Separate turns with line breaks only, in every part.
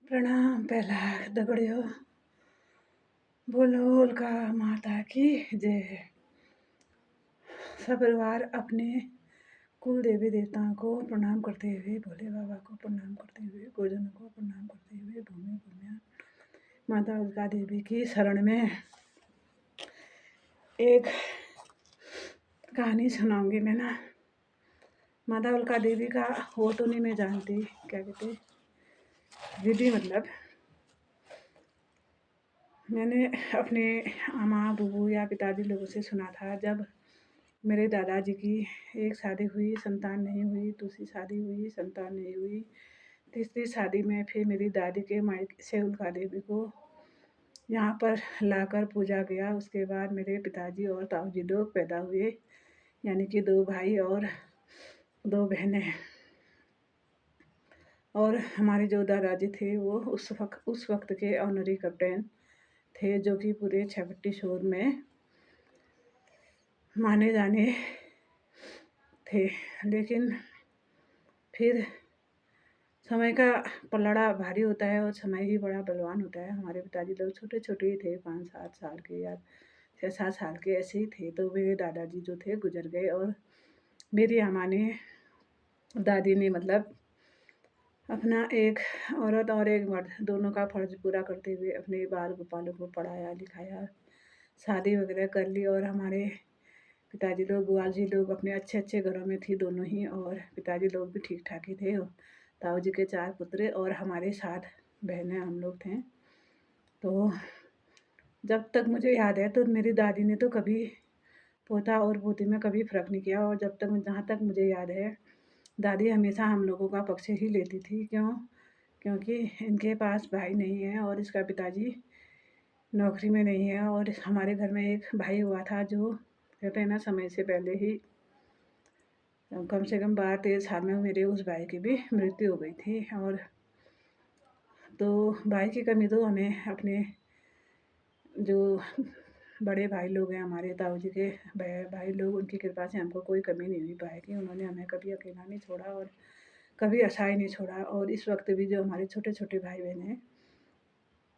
प्रणाम पहला दगड़ियों। बोलो उल्का माता की जय। सपरिवार अपने कुल देवी देवताओं को प्रणाम करते हुए, भोले बाबा को प्रणाम करते हुए, गुरुजनों को प्रणाम करते हुए, भूमि भूमिया माता उल्का देवी की शरण में एक कहानी सुनाऊंगी मैं ना। माता उल्का देवी का वो तो नहीं मैं जानती, क्या कहते विधि, मतलब मैंने अपने माँ बुबू या पिताजी लोगों से सुना था। जब मेरे दादाजी की एक शादी हुई, संतान नहीं हुई, दूसरी शादी हुई, संतान नहीं हुई, तीसरी शादी में फिर मेरी दादी के मायके से उल्का देवी को यहाँ पर लाकर पूजा गया। उसके बाद मेरे पिताजी और ताऊजी लोग पैदा हुए, यानी कि 2 भाई और 2 बहनें। और हमारे जो दादाजी थे वो उस वक्त के ऑनरी कैप्टन थे, जो कि पूरे छपट्टी शोर में माने जाने थे। लेकिन फिर समय का पलड़ा भारी होता है और समय ही बड़ा बलवान होता है। हमारे पिताजी लोग छोटे-छोटे ही थे, 5-7 साल के या 6-7 साल के ऐसे ही थे। तो मेरे दादाजी जो थे गुजर गए और मेरी अम्मा ने, दादी ने मतलब अपना एक औरत और एक मर्द दोनों का फ़र्ज़ पूरा करते हुए अपने बाल गोपालों को पढ़ाया लिखाया, शादी वगैरह कर ली। और हमारे पिताजी लोग, बुआ जी लोग अपने अच्छे-अच्छे घरों में थी दोनों ही, और पिताजी लोग भी ठीक-ठाक ही थे। ताऊ जी के 4 पुत्र और हमारे 7 बहनें हम लोग थे। तो जब तक मुझे याद है तो मेरी दादी ने तो कभी पोता और पोती में कभी फ़र्क नहीं किया। और जहाँ तक मुझे याद है, दादी हमेशा हम लोगों का पक्ष ही लेती थी। क्योंकि इनके पास भाई नहीं है और इसका पिताजी नौकरी में नहीं है। और हमारे घर में एक भाई हुआ था जो कहते हैं ना, समय से पहले ही कम से कम 12-13 साल में मेरे उस भाई की भी मृत्यु हो गई थी। और तो भाई की कमी तो हमें अपने जो बड़े भाई लोग हैं, हमारे ताऊ जी के भाई लोग, उनकी कृपा से हमको कोई कमी नहीं हुई पाएगी। उन्होंने हमें कभी अकेला नहीं छोड़ा और कभी असहाय नहीं छोड़ा। और इस वक्त भी जो हमारे छोटे-छोटे भाई-बहन हैं,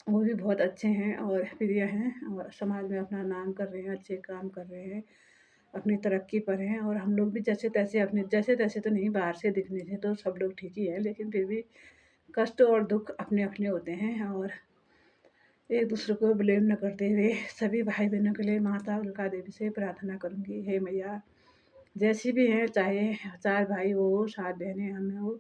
वो भी बहुत अच्छे हैं और प्रिय हैं और समाज में अपना नाम कर रहे हैं, अच्छे काम कर रहे हैं, अपनी तरक्की पर हैं। और हम लोग भी जैसे-तैसे तो नहीं, बाहर से दिखने से तो सब लोग ठीक ही हैं, लेकिन फिर भी कष्ट और दुःख अपने-अपने होते हैं। और एक दूसरे को ब्लेम न करते हुए सभी भाई-बहनों के लिए माता उल्का देवी से प्रार्थना करूँगी, हे मैया, जैसी भी हैं, चाहे 4 भाई हो, 7 बहनें हम हो,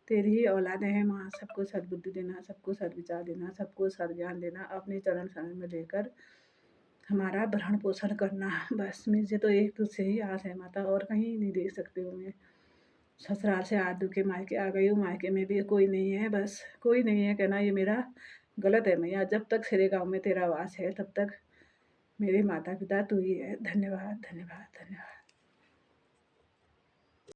तेरी ही औलादें हैं माँ। सबको सद्बुद्धि देना, सबको सद्विचार देना, सबको सद्ज्ञान देना, अपने चरण शरण में लेकर हमारा भरण-पोषण करना। बस मुझे तो एक तुझसे ही आस है माता, और कहीं नहीं देख सकती हूँ मैं। ससुराल से आदू के मायके आ गई हूँ, मायके में भी कोई नहीं है, बस कोई नहीं है कहना ये मेरा गलत है मैया। जब तक सिरे गाँव में तेरा वास है, तब तक मेरे माता-पिता तू ही है। धन्यवाद, धन्यवाद, धन्यवाद।